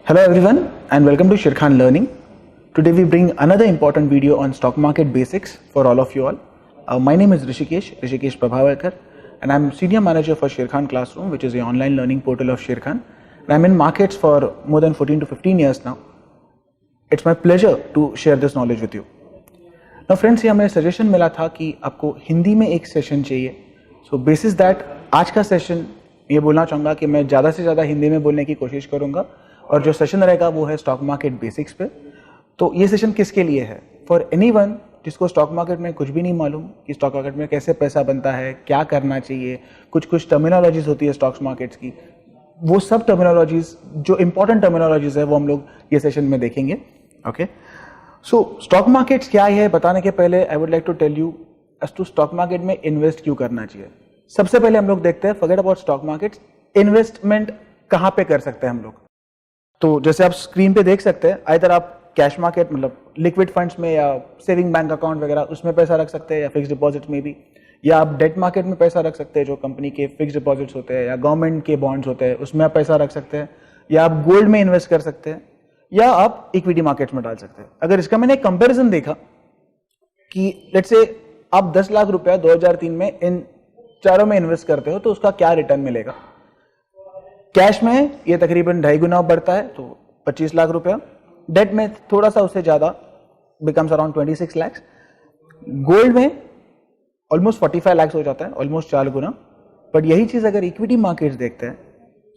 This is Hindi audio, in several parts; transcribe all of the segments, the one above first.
Hello everyone and welcome to Shirkhan Learning. Today we bring another important video on stock market basics for all of you all. My name is Rishikesh Prabhavarkar, and I'm Senior Manager for Shirkhan Classroom, which is the online learning portal of Shirkhan. And I'm in markets for more than 14 to 15 years now. It's my pleasure to share this knowledge with you. Now friends, ये हमें सजेशन मिला था कि आपको हिंदी में एक सेशन चाहिए. So basis that आज का सेशन ये बोलना चाहूँगा कि मैं ज़्यादा से ज़्यादा हिंदी में बोलने की कोशिश करूँगा और जो सेशन रहेगा वो है स्टॉक मार्केट बेसिक्स पे. तो ये सेशन किसके लिए है? फॉर एनीवन जिसको स्टॉक मार्केट में कुछ भी नहीं मालूम कि स्टॉक मार्केट में कैसे पैसा बनता है, क्या करना चाहिए, कुछ टर्मिनोलॉजीज होती है स्टॉक्स मार्केट्स की, वो सब टर्मिनोलॉजीज जो इंपॉर्टेंट टर्मिनोलॉजीज है वो हम लोग ये सेशन में देखेंगे. ओके, सो स्टॉक मार्केट्स क्या है बताने के पहले I would like to tell you as to stock market में इन्वेस्ट क्यों करना चाहिए. सबसे पहले हम लोग देखते हैं, forget about stock markets, investment कहाँ पे कर सकते हैं हम लोग. तो जैसे आप स्क्रीन पे देख सकते हैं, आइदर आप कैश मार्केट मतलब लिक्विड फंड्स में या सेविंग बैंक अकाउंट वगैरह उसमें पैसा रख सकते हैं, या फिक्स डिपॉजिट में भी, या आप डेट मार्केट में पैसा रख सकते हैं जो कंपनी के फिक्स डिपॉजिट्स होते हैं या गवर्नमेंट के बॉन्ड्स होते हैं उसमें आप पैसा रख सकते हैं, या आप गोल्ड में इन्वेस्ट कर सकते हैं, या आप इक्विटी मार्केट्स में डाल सकते हैं. अगर इसका मैंने एक कंपेरिजन देखा कि लेट्स से आप 10 लाख रुपया 2003 में इन चारों में इन्वेस्ट करते हो तो उसका क्या रिटर्न मिलेगा. कैश में ये तकरीबन 2.5 गुना बढ़ता है तो 25 लाख रुपया, डेट में थोड़ा सा उससे ज्यादा बिकम्स अराउंड 26 लाख, गोल्ड में ऑलमोस्ट 45 लाख हो जाता है, ऑलमोस्ट 4 गुना. बट यही चीज अगर इक्विटी मार्केट्स देखते हैं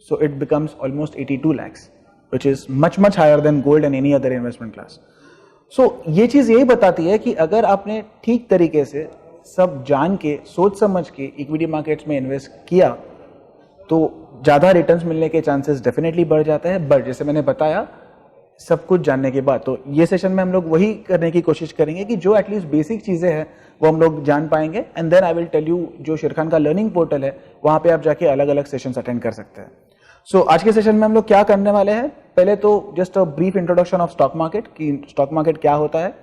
so it becomes almost 82 lakh, which is much higher than gold and any other investment class. So ये चीज यही बताती है कि अगर आपने ठीक तरीके से सब जान के सोच समझ के इक्विटी मार्केट्स में इन्वेस्ट किया तो ज्यादा रिटर्न्स मिलने के चांसेस डेफिनेटली बढ़ जाते हैं. बट जैसे मैंने बताया सब कुछ जानने के बाद, तो ये सेशन में हम लोग वही करने की कोशिश करेंगे कि जो एटलीस्ट बेसिक चीजें हैं वो हम लोग जान पाएंगे. And then I will tell you जो शिरखान का लर्निंग पोर्टल है वहां पे आप जाके अलग अलग सेशंस अटेंड कर सकते हैं. सो आज के सेशन में हम लोग क्या करने वाले हैं, पहले तो just a brief introduction of stock market कि स्टॉक मार्केट क्या होता है.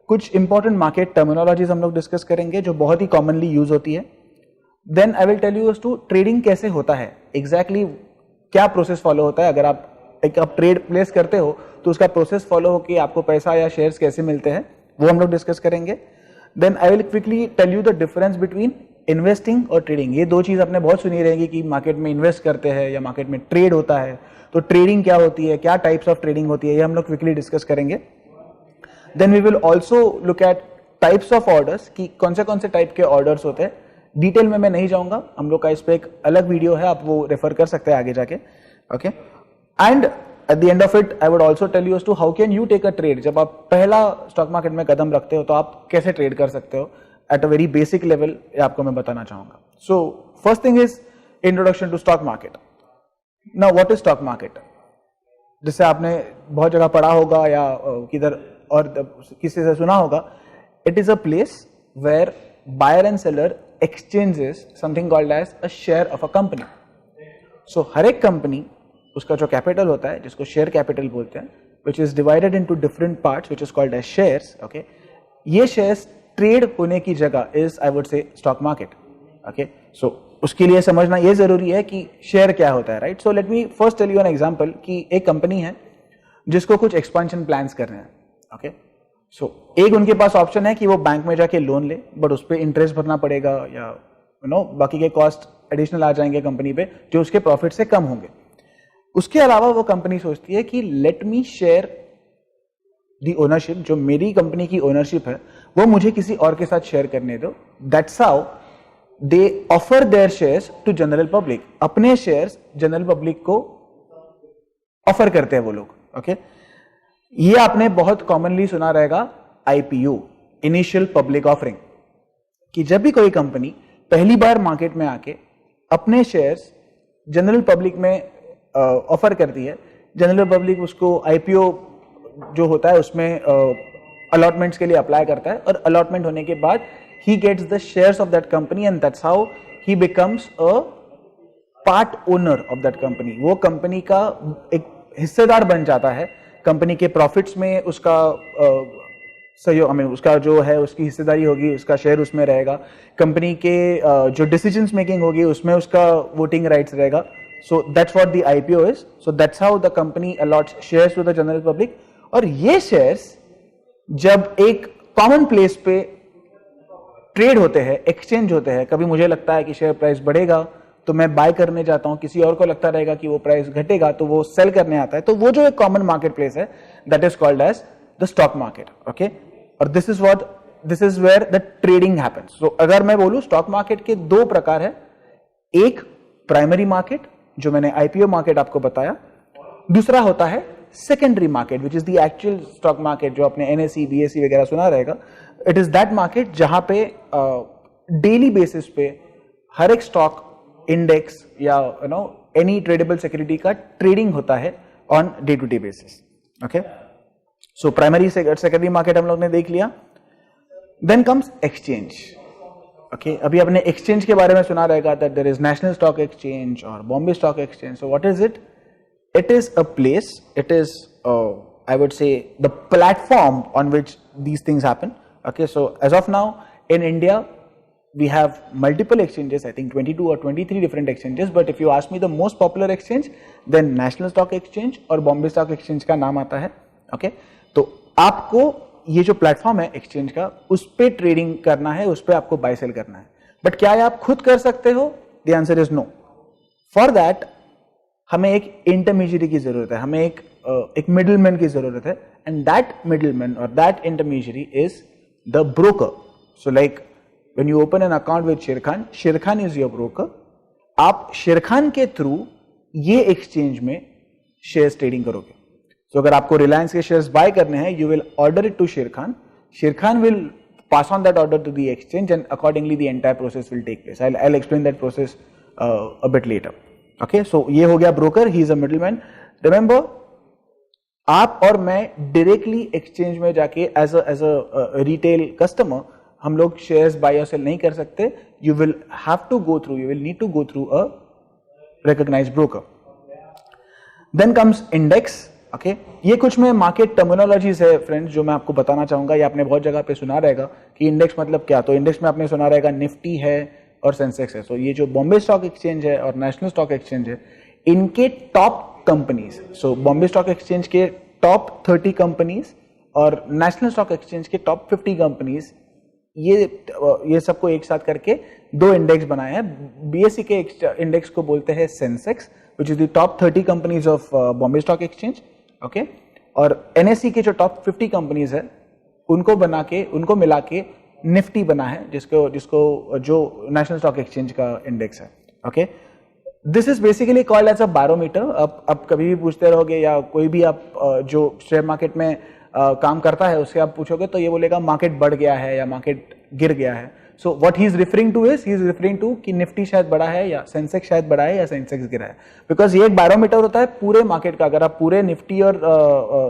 कुछ इंपॉर्टेंट मार्केट टर्मिनोलॉजीज हम लोग डिस्कस करेंगे जो बहुत ही कॉमनली यूज होती है. Then I will tell you as to trading कैसे होता है, एग्जैक्टली क्या प्रोसेस फॉलो होता है. अगर आप ट्रेड प्लेस करते हो तो उसका प्रोसेस फॉलो होकर आपको पैसा या शेयर्स कैसे मिलते हैं वो हम लोग डिस्कस करेंगे. Then I will quickly tell you the difference between investing और ट्रेडिंग. ये दो चीज आपने बहुत सुनी रहेगी कि मार्केट में इन्वेस्ट करते हैं या मार्केट में ट्रेड होता है. तो ट्रेडिंग क्या होती है, क्या टाइप्स ऑफ ट्रेडिंग होती है, ये हम लोग क्विकली डिस्कस करेंगे. Then we will also look at types of orders कि कौन से टाइप के ऑर्डर्स होते हैं. डिटेल में मैं नहीं जाऊंगा, हम लोग का इस पर एक अलग वीडियो है, आप वो रेफर कर सकते हैं आगे जाके. Okay, and at the end of it I would also tell you as to how can you take a trade. जब आप पहला स्टॉक मार्केट में कदम रखते हो तो आप कैसे ट्रेड कर सकते हो at a very basic level, आपको मैं बताना चाहूंगा. So first thing is introduction to stock market. Now what is stock market, जिससे आपने बहुत जगह पढ़ा होगा या किधर और किसी से सुना होगा. It is a place where buyer and seller exchanges something called as a share of a company. So हर एक कंपनी उसका जो कैपिटल होता है जिसको शेयर कैपिटल बोलते हैं, which is divided into different parts which is called as shares. Okay, ये शेयर्स ट्रेड होने की जगह is I would say stock market. Okay, so उसके लिए समझना ये जरूरी है कि शेयर क्या होता है, right? So let me first tell you an example कि एक कंपनी है जिसको कुछ एक्सपेंशन प्लान्स करने हैं. Okay, सो एक उनके पास ऑप्शन है कि वो बैंक में जाके लोन ले, बट उस पर इंटरेस्ट भरना पड़ेगा या बाकी के कॉस्ट एडिशनल आ जाएंगे कंपनी पे जो उसके प्रॉफिट से कम होंगे. उसके अलावा वो कंपनी सोचती है कि let me share the ownership, जो मेरी कंपनी की ओनरशिप है वो मुझे किसी और के साथ शेयर करने दो. That's how they offer their shares to general public. अपने शेयर्स जनरल पब्लिक को ऑफर करते हैं वो लोग. ओके, ये आपने बहुत कॉमनली सुना रहेगा आईपीओ, इनिशियल पब्लिक ऑफरिंग, कि जब भी कोई कंपनी पहली बार मार्केट में आके अपने शेयर्स जनरल पब्लिक में ऑफर करती है, जनरल पब्लिक उसको आईपीओ जो होता है उसमें अलॉटमेंट्स के लिए अप्लाई करता है और अलॉटमेंट होने के बाद ही gets the shares of that company and that's how he becomes a part owner of that company. वो कंपनी का एक हिस्सेदार बन जाता है, कंपनी के प्रॉफिट्स में उसका सहयोग, उसका जो है उसकी हिस्सेदारी होगी, उसका शेयर उसमें रहेगा. कंपनी के जो डिसीजंस मेकिंग होगी उसमें उसका वोटिंग राइट्स रहेगा. So that's what the IPO is. So that's how the company allots shares to the general public. और ये shares जब एक common place पे ट्रेड होते हैं, एक्सचेंज होते हैं, कभी मुझे लगता है कि शेयर प्राइस बढ़ेगा तो मैं बाय करने जाता हूं, किसी और को लगता रहेगा कि वो प्राइस घटेगा तो वो सेल करने आता है, तो वो जो एक कॉमन मार्केट प्लेस है that is called as the stock market. Okay, और this is where the trading happens. So अगर मैं बोलूं स्टॉक मार्केट के दो प्रकार है, एक प्राइमरी मार्केट जो मैंने आईपीओ मार्केट आपको बताया, दूसरा होता है secondary market which is the actual stock market जो अपने एनएसई बीएसई वगैरह सुना रहेगा. इट इज दैट मार्केट जहां पे डेली बेसिस पे हर एक स्टॉक इंडेक्स या एनी ट्रेडेबल सिक्योरिटी का ट्रेडिंग होता है on day to day basis. Okay, so primary secondary market हम लोग ने देख लिया. Then comes exchange. ओके, अभी आपने एक्सचेंज के बारे में सुना रहेगा that there is national stock exchange और Bombay stock exchange. So what is it? It is a place, it is I would say the platform on which these things happen. Okay, so as of now in India we have multiple exchanges, I think 22 or 23 different exchanges, but if you ask me the most popular exchange, then National Stock Exchange और Bombay Stock Exchange का नाम आता है. Okay, तो आपको ये जो प्लेटफॉर्म है एक्सचेंज का, उस पे ट्रेडिंग करना है, उस पे आपको बाय सेल करना है. बट क्या आप खुद कर सकते हो? The answer is no. For that हमें एक इंटरमीडिएरी की जरूरत है, हमें एक मिडलमैन की जरूरत है, एंड दैट मिडलमैन और that intermediary is the broker. So like when you open an account with Sharekhan, Sharekhan is your broker. आप शेरखान के थ्रू ये एक्सचेंज में शेयर्स ट्रेडिंग करोगे. सो अगर आपको रिलायंस के शेयर्स बाय करने हैं, you will order it to Sharekhan. Sharekhan will pass on that order to the exchange and accordingly the entire process will take place. I'll explain that process a bit later. Okay, so ये हो गया broker, he is a middleman. Remember, आप और मैं डायरेक्टली एक्सचेंज में जाके एज अ रिटेल कस्टमर हम लोग शेयर्स बाय और सेल नहीं कर सकते. You will need to go through a recognised broker. Then comes index. Okay, ये कुछ में मार्केट टर्मिनोलॉजीज है फ्रेंड्स जो मैं आपको बताना चाहूंगा. ये आपने बहुत जगह पे सुना रहेगा कि इंडेक्स मतलब क्या. तो इंडेक्स में आपने सुना रहेगा निफ्टी है और सेंसेक्स है. सो ये जो बॉम्बे स्टॉक एक्सचेंज है और नेशनल स्टॉक एक्सचेंज है, इनके टॉप कंपनीज, सो बॉम्बे स्टॉक एक्सचेंज के टॉप 30 कंपनीज और नेशनल स्टॉक एक्सचेंज के टॉप 50 कंपनीज, ये सबको एक साथ करके दो इंडेक्स बनाए हैं. बीएसई के इंडेक्स को बोलते हैं Sensex which is the top 30 companies of Bombay stock exchange. Okay, और एनएसई के जो टॉप 50 कंपनीज है उनको मिला के निफ्टी बना है, जिसको जो नेशनल स्टॉक एक्सचेंज का इंडेक्स है. Okay, this is basically called as a barometer. अब कभी भी पूछते रहोगे या कोई भी आप जो शेयर मार्केट में काम करता है उससे आप पूछोगे तो ये बोलेगा मार्केट बढ़ गया है या मार्केट गिर गया है. So what he is referring to is, he is referring to कि निफ्टी शायद बढ़ा है या सेंसेक्स शायद बढ़ा है या सेंसेक्स गिरा है. बिकॉज ये एक बैरोमीटर होता है पूरे मार्केट का. अगर आप पूरे निफ्टी और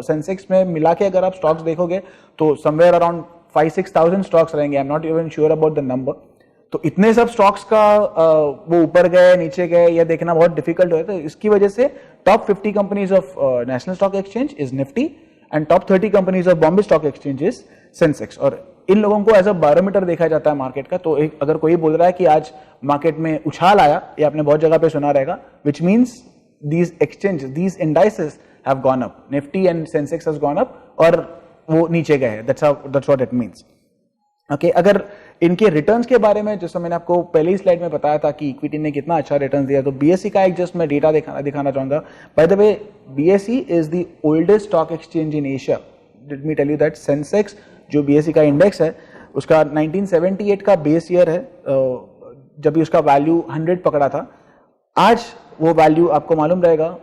सेंसेक्स में मिला के अगर आप स्टॉक्स देखोगे तो समवेयर अराउंड 5-6,000 स्टॉक्स रहेंगे. I am not even sure about the number. तो इतने सब स्टॉक्स का वो ऊपर गए नीचे गए यह देखना बहुत डिफिकल्ट हो. तो इसकी वजह से top 50 companies of national stock exchange is Nifty and top 30 companies of Bombay stock exchange is Sensex. और इन लोगों को एज अ बैरोमीटर देखा जाता है मार्केट का. तो अगर कोई बोल रहा है कि आज मार्केट में उछाल आया, ये आपने बहुत जगह पे सुना रहेगा, which means these exchange, these indices have gone up. Nifty and Sensex has gone up और वो नीचे गए हैं. That's what it means. Okay, अगर इनके रिटर्न्स के बारे में, जैसे मैंने आपको पहले ही स्लाइड में बताया था कि इक्विटी ने कितना अच्छा रिटर्न दिया, तो बीएसई का एक जस्ट मैं डेटा दिखाना चाहूंगा. By the way, BSE is the oldest stock exchange in Asia. Let me tell you that Sensex जो बीएसई का इंडेक्स है उसका 1978 का बेस ईयर है जब भी उसका वैल्यू 100 पकड़ा था. आज वो वैल्यू आपको मालूम रहेगा,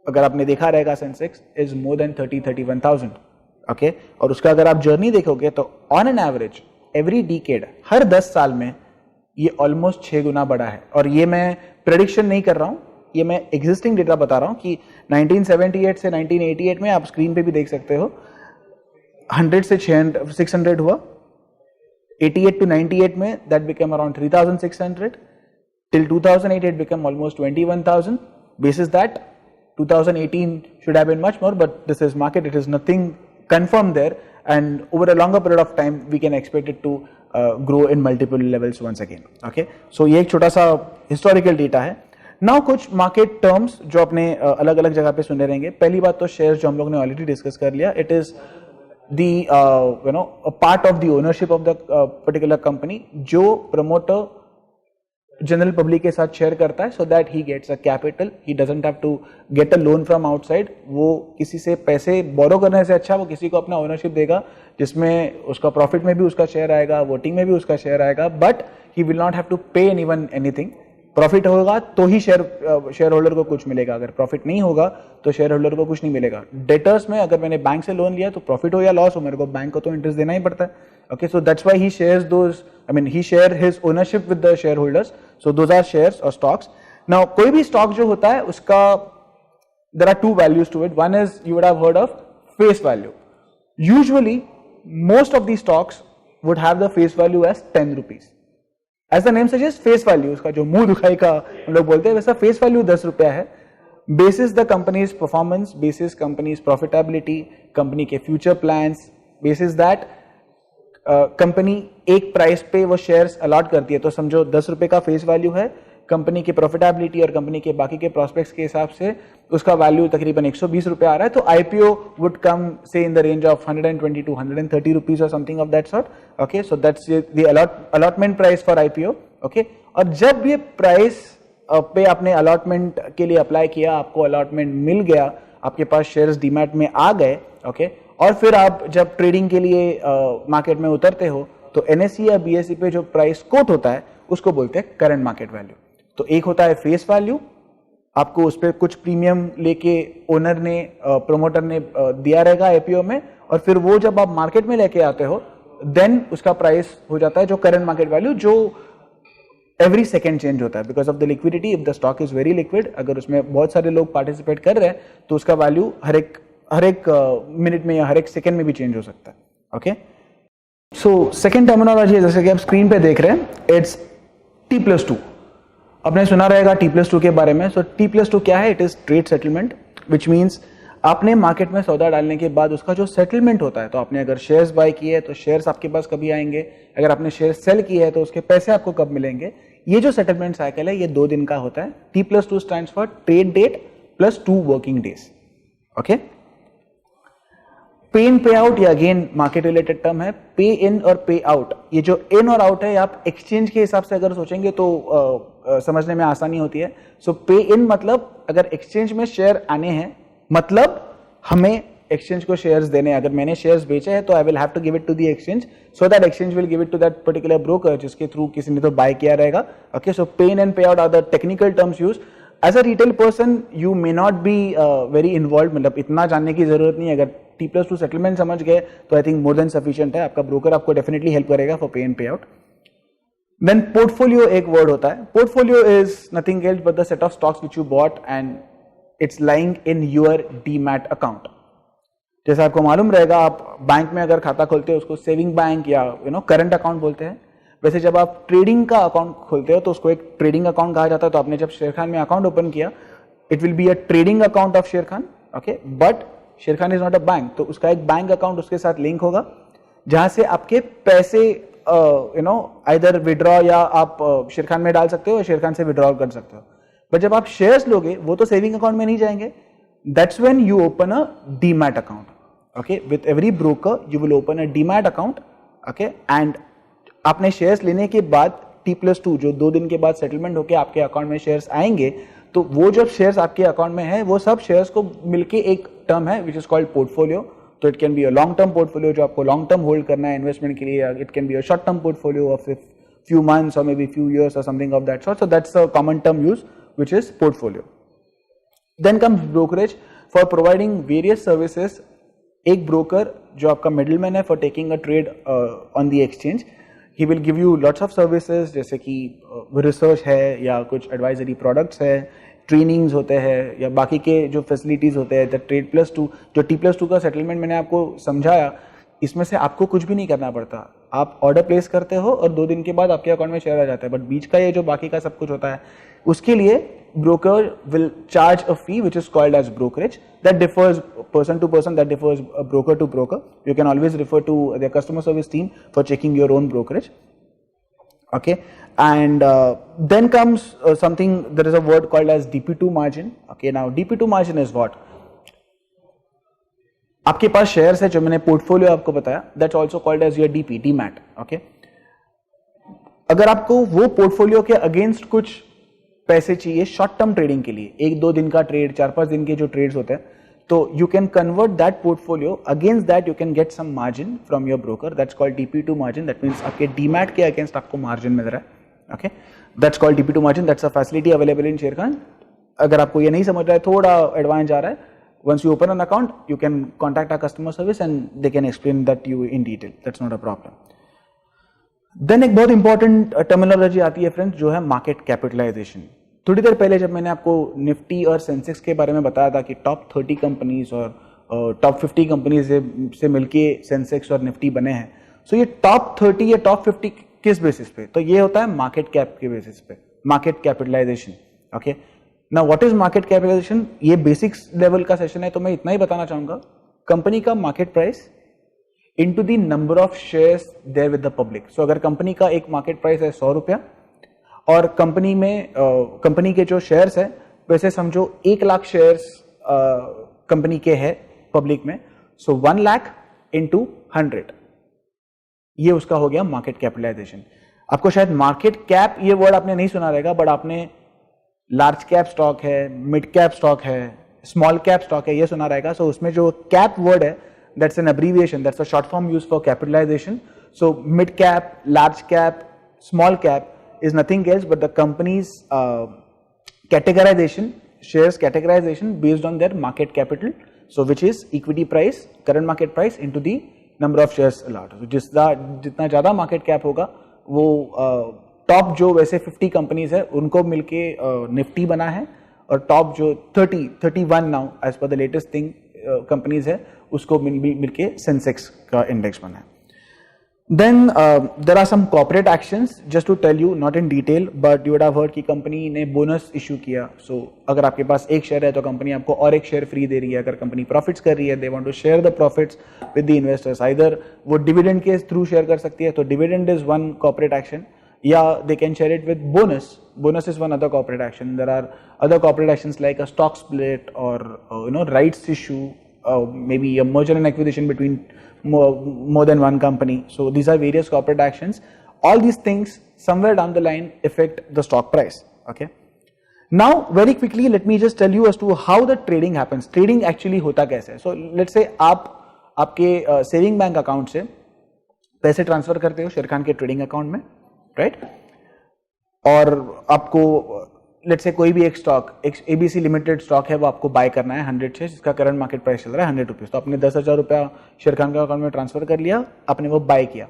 अगर आपने देखा रहेगा, Sensex is more than 31,000. Okay, और उसका अगर आप जर्नी देखोगे तो on an average every decade, हर 10 साल में ये ऑलमोस्ट 6 गुना बढ़ा है. और ये मैं प्रेडिक्शन नहीं कर रहा हूं, ये मैं एग्जिस्टिंग डेटा बता रहा हूं कि 1978 से 1988 में, आप स्क्रीन पे भी देख सकते हो, 100 से 600 हुआ. 88 to 98 में that became around 3,600. Till 2008 it became almost 21,000. Basis that 2018 should have been much more, but this is market, it is nothing confirmed there, and over a longer period of time we can expect it to grow in multiple levels once again. Okay, so ये एक छोटा सा historical data है. नाउ कुछ मार्केट टर्म्स जो अपने अलग अलग जगह पे सुने रहेंगे. पहली बात तो शेयर्स जो हम लोग ने ऑलरेडी डिस्कस कर लिया. It is the a part of the ownership of the particular company जो promoter जनरल पब्लिक के साथ शेयर करता है, so that he gets a capital. He doesn't have to get a loan from outside. वो किसी से पैसे बोरो करने से अच्छा वो किसी को अपना ओनरशिप देगा जिसमें उसका प्रॉफिट में भी उसका शेयर आएगा, वोटिंग में भी उसका शेयर आएगा, but he will not have to pay anyone anything. Profit होगा तो ही शेयर होल्डर को कुछ मिलेगा, अगर प्रॉफिट नहीं होगा तो शेयर होल्डर को कुछ नहीं मिलेगा. डेटर्स में अगर मैंने बैंक से लोन लिया तो प्रॉफिट हो या लॉस हो, मेरे को बैंक को तो इंटरेस्ट देना ही पड़ता है. Okay, so that's why he shares those, I mean he share his ownership with the share holders. So those are shares और स्टॉक्स. नाउ कोई भी स्टॉक जो होता है उसका there are two values to it. One is you would have heard of face value. Usually most of the stocks would have the face value as 10 rupees. As the name suggest, face value, उसका जो मुंह दुखाई का हम लोग बोलते हैं, वैसा फेस वैल्यू 10 रुपया है. Basis the company's performance, basis company's profitability, company के future plans, basis that company एक प्राइस पे वो शेयर्स अलॉट करती है. तो समझो 10 रुपए का फेस वैल्यू है, कंपनी की प्रॉफिटेबिलिटी और कंपनी के बाकी के प्रोस्पेक्ट्स के हिसाब से उसका वैल्यू तकरीबन 120 रुपए आ रहा है. तो IPO would come say in the range of 120 to 130 rupees और something of that sort. Okay, so that's the allotment price for IPO. Okay, और जब ये प्राइस पे आपने अलॉटमेंट के लिए अप्लाई किया, आपको अलॉटमेंट मिल गया, आपके पास शेयर्स डीमैट में आ गए. ओके, और फिर आप जब ट्रेडिंग के लिए मार्केट में उतरते हो तो एनएसई या बीएसई पे जो प्राइस कोट होता है उसको बोलते हैं करंट मार्केट वैल्यू. तो एक होता है फेस वैल्यू, आपको उस पर कुछ प्रीमियम लेके ओनर ने, प्रोमोटर ने दिया रहेगा आईपीओ में, और फिर वो जब आप मार्केट में लेके आते हो देन उसका प्राइस हो जाता है जो करंट मार्केट वैल्यू, जो एवरी सेकेंड चेंज होता है because of the liquidity. If the stock is very liquid, अगर उसमें बहुत सारे लोग पार्टिसिपेट कर रहे हैं तो उसका वैल्यू हर एक मिनट में या हर एक सेकेंड में भी चेंज हो सकता है. ओके, सो सेकेंड टर्मिनोलॉजी जैसे कि आप स्क्रीन पे देख रहे हैं, इट्स T+2. आपने सुना रहेगा T+2 के बारे में. सो T+2 क्या है? It is trade settlement, which means आपने मार्केट में सौदा डालने के बाद उसका जो सेटलमेंट होता है, तो आपने अगर शेयर्स बाय किए तो शेयर्स आपके पास कभी आएंगे, अगर आपने शेयर सेल किए हैं तो उसके पैसे आपको कब मिलेंगे. ये जो सेटलमेंट साइकिल है ये 2 दिन का होता है. T+2 stands for trade date plus 2 working days. Okay, pay in पे आउट ये अगेन मार्केट रिलेटेड टर्म है. पे इन और पे आउट, ये जो इन और आउट है आप एक्सचेंज के हिसाब से अगर सोचेंगे तो समझने में आसानी होती है. सो पे इन मतलब अगर एक्सचेंज में शेयर आने हैं, मतलब हमें एक्सचेंज को शेयर्स देने. अगर मैंने शेयर्स बेचे हैं तो I will have to give it to the exchange, so that exchange will give it to that particular broker जिसके थ्रू किसी ने तो बाय किया रहेगा. Okay, so pay in and pay out are the technical terms use. As a retail person you may not be very involve, मतलब इतना जानने की जरूरत नहीं है. अगर T+2 सेटलमेंट समझ गए तो I think more than sufficient है. आपका ब्रोकर आपको डेफिनेटली हेल्प करेगा फॉर पे इन पे आउट. देन पोर्टफोलियो एक वर्ड होता है. Portfolio is nothing else but the set of stocks which you bought and it's lying in your demat account. जैसे आपको मालूम रहेगा, आप बैंक में अगर खाता खोलते हो उसको सेविंग बैंक या करंट अकाउंट बोलते हैं. वैसे जब आप ट्रेडिंग का अकाउंट खोलते हो तो उसको एक ट्रेडिंग अकाउंट कहा जाता है. तो आपने जब शेर खान में अकाउंट ओपन किया, it will be a trading account of शेर खान. ओके, बट शेर Khan is not a bank, तो उसका एक बैंक अकाउंट उसके साथ लिंक होगा जहां से आपके पैसे आइदर विड्रॉ या आप शेर खान में डाल सकते हो या शेर खान से विड्रॉ कर सकते हो. बट जब आप शेयर्स लोगे वो तो सेविंग अकाउंट में नहीं जाएंगे. That's when you open a demat account. Okay, with every broker you will open a demat account. Okay, and आपने शेयर्स लेने के बाद T+2 जो 2 दिन के बाद सेटलमेंट होकर आपके अकाउंट में शेयर्स आएंगे, तो वो जब शेयर्स आपके अकाउंट में है वो सब शेयर्स को मिलके एक टर्म है विच इज कॉल्ड पोर्टफोलियो. तो it can be a long term portfolio जो आपको लॉन्ग टर्म होल्ड करना है इन्वेस्टमेंट के लिए. It can be a short term portfolio of few months और मे बी फ्यू ईयर्स और something of that sort. So that's a common term use which is portfolio. Then comes brokerage for providing various services. एक ब्रोकर जो आपका मिडलमैन है for taking a trade on the exchange. He will give you lots of services, जैसे कि रिसर्च है या कुछ एडवाइजरी प्रोडक्ट्स है, ट्रेनिंग्स होते हैं या बाकी के जो फैसिलिटीज होते हैं. द T+2 जो T+2 का सेटलमेंट मैंने आपको समझाया, इसमें से आपको कुछ भी नहीं करना पड़ता. आप ऑर्डर प्लेस करते हो और 2 दिन के बाद आपके अकाउंट में शेयर आ जाता है. बट बीच का ये जो बाकी का सब कुछ होता है उसके लिए broker will charge a fee which is called as brokerage. That differs person to person, that differs broker to broker. You can always refer to their customer service team for checking your own brokerage. Okay, and then comes something, there is a word called as DP2 margin. Okay, now DP2 margin is what? आपके पास शेयर्स है जो मैंने पोर्टफोलियो आपको बताया, that's also called as your DP, demat. Okay, अगर आपको वो पोर्टफोलियो के अगेंस्ट कुछ पैसे चाहिए शॉर्ट टर्म ट्रेडिंग के लिए, 1-2 दिन का ट्रेड, 4-5 दिन के जो ट्रेड्स होते हैं, तो you can convert that portfolio, against that you can get some margin from your broker, that's called DP2 margin. That means आपके डीमैट के अगेंस्ट आपको मार्जिन मिल रहा है. Okay, that's called DP2 margin. That's a facility available in Sharekhan. अगर आपको ये नहीं समझ रहा है, थोड़ा एडवांस जा रहा है, once you open an account you can contact our customer service and they can explain that to you in detail. That's not a problem. Then एक बहुत इंपॉर्टेंट टर्मिनोलॉजी आती है फ्रेंड्स, जो है मार्केट कैपिटलाइजेशन. थोड़ी देर पहले जब मैंने आपको निफ्टी और सेंसेक्स के बारे में बताया था कि टॉप 30 कंपनीज और टॉप 50 कंपनीज से मिलके सेंसेक्स और निफ्टी बने हैं. सो ये टॉप 30 या टॉप 50 किस बेसिस पे? तो ये होता है मार्केट कैप के बेसिस पे, market capitalisation. Okay, now what is market capitalisation? ये बेसिक्स लेवल का सेशन है, तो मैं इतना ही बताना चाहूंगा. कंपनी का market price into the number of shares there with the public. So अगर कंपनी का एक मार्केट प्राइस है 100 रुपया और कंपनी में कंपनी के जो शेयर्स है, वैसे समझो 1 लाख शेयर्स कंपनी के है पब्लिक में, सो 1 लाख इंटू 100, ये उसका हो गया मार्केट कैपिटलाइजेशन. आपको शायद मार्केट कैप ये वर्ड आपने नहीं सुना रहेगा, बट आपने लार्ज कैप स्टॉक है, मिड कैप स्टॉक है, स्मॉल कैप स्टॉक है, ये सुना रहेगा. सो उसमें जो कैप वर्ड है, that's an abbreviation, that's a short form use for capitalisation. So mid cap, large cap, small cap is nothing else but the company's categorization, shares categorization based on their market capital, so which is equity price, current market price into the number of shares allowed. So जितना ज़्यादा market cap होगा, वो टॉप जो वैसे 50 कंपनीज है उनको मिलके निफ्टी बना है, और टॉप जो 31 now as per the latest thing companies है, उसको मिलके सेंसेक्स का इंडेक्स बना है. Then there are some corporate actions, just to tell you, not in detail, but you would have heard कि कंपनी ने बोनस इशू किया. So अगर आपके पास एक शेयर है तो कंपनी आपको और एक शेयर फ्री दे रही है. अगर कंपनी प्रॉफिट्स कर रही है, they want to share the profits with the investors. Either वो डिविडेंड के थ्रू शेयर कर सकती है, तो dividend is one corporate action, या they can share it with bonus. Bonus is one other corporate action. There are other corporate actions like a stock split or rights issue, maybe a merger and acquisition between more than one company. So these are various corporate actions. All these things somewhere down the line affect the stock price. Okay. Now very quickly let me just tell you as to how the trading happens. Trading actually होता कैसे है? So let's say आप आपके सेविंग बैंक अकाउंट से पैसे ट्रांसफर करते हो शेरखान के ट्रेडिंग अकाउंट में, राइट? और आपको लेट्स से कोई भी एक स्टॉक, एक ABC लिमिटेड स्टॉक है, वो आपको बाय करना है 100 शेयर, जिसका करंट मार्केट प्राइस चल रहा है 100 रुपीज. तो आपने 10,000 रुपया शेरखान के अकाउंट में ट्रांसफर कर लिया, आपने वो बाय किया,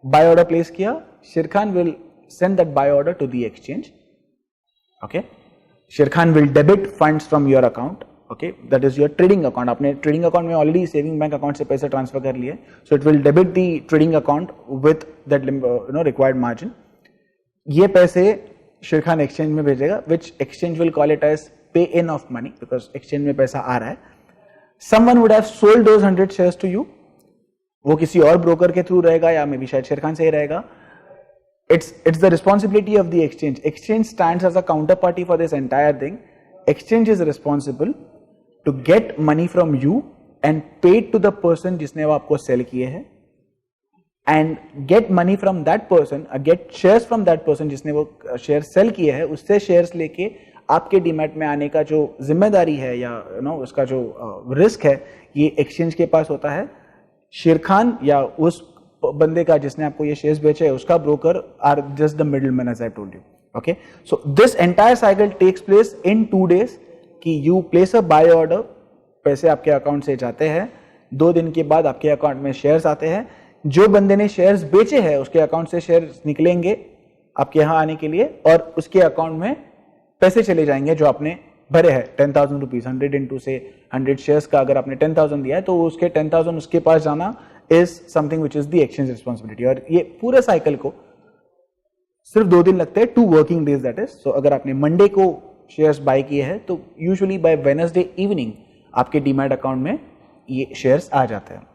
बाय ऑर्डर प्लेस किया. Sharekhan will send that buy order to the exchange. Okay, Sharekhan will debit funds from your account. Okay, that is your trading account. आपने ट्रेडिंग अकाउंट में ऑलरेडी सेविंग बैंक अकाउंट से पैसे ट्रांसफर कर लिए, सो इट विल डेबिट द ट्रेडिंग अकाउंट विथ दैट रिक्वायर्ड मार्जिन. ये पैसे शेरखान एक्सचेंज में भेजेगा, which exchange will call it as pay in of money, because exchange में पैसा आ रहा है. Someone would have sold those 100 shares to you. वो किसी और ब्रोकर के थ्रू रहेगा, या मे बी शायद शेरखान से ही रहेगा. It's the responsibility of the exchange. Exchange stands as a counterparty for this entire thing. Exchange is responsible to get money from you and pay it to the person जिसने वो आपको सेल किए हैं, and get money from that person, get shares from that person जिसने वो शेयर सेल किए हैं, उससे शेयर्स लेके आपके डीमैट में आने का जो जिम्मेदारी है या उसका जो रिस्क है, ये एक्सचेंज के पास होता है. शेरखान या उस बंदे का जिसने आपको ये शेयर्स बेचे है, उसका broker are just the middleman, as I told you. Okay, so this entire cycle takes place in 2 days कि you place a buy order, पैसे आपके अकाउंट से जाते हैं, 2 दिन के बाद आपके अकाउंट में शेयर्स आते हैं. जो बंदे ने शेयर्स बेचे हैं उसके अकाउंट से शेयर्स निकलेंगे आपके यहां आने के लिए, और उसके अकाउंट में पैसे चले जाएंगे जो आपने भरे हैं 10,000 रुपीज. 100 इंटू से 100 शेयर्स का अगर आपने 10,000 दिया है, तो उसके 10,000 उसके पास जाना is something which is the exchange responsibility. और ये पूरे साइकिल को सिर्फ 2 दिन लगते हैं, 2 वर्किंग डेज दैट इज. सो अगर आपने मंडे को शेयर्स बाय किए हैं, तो यूजुअली बाय वेडनेसडे इवनिंग आपके डीमैट अकाउंट में ये शेयर्स आ जाते हैं.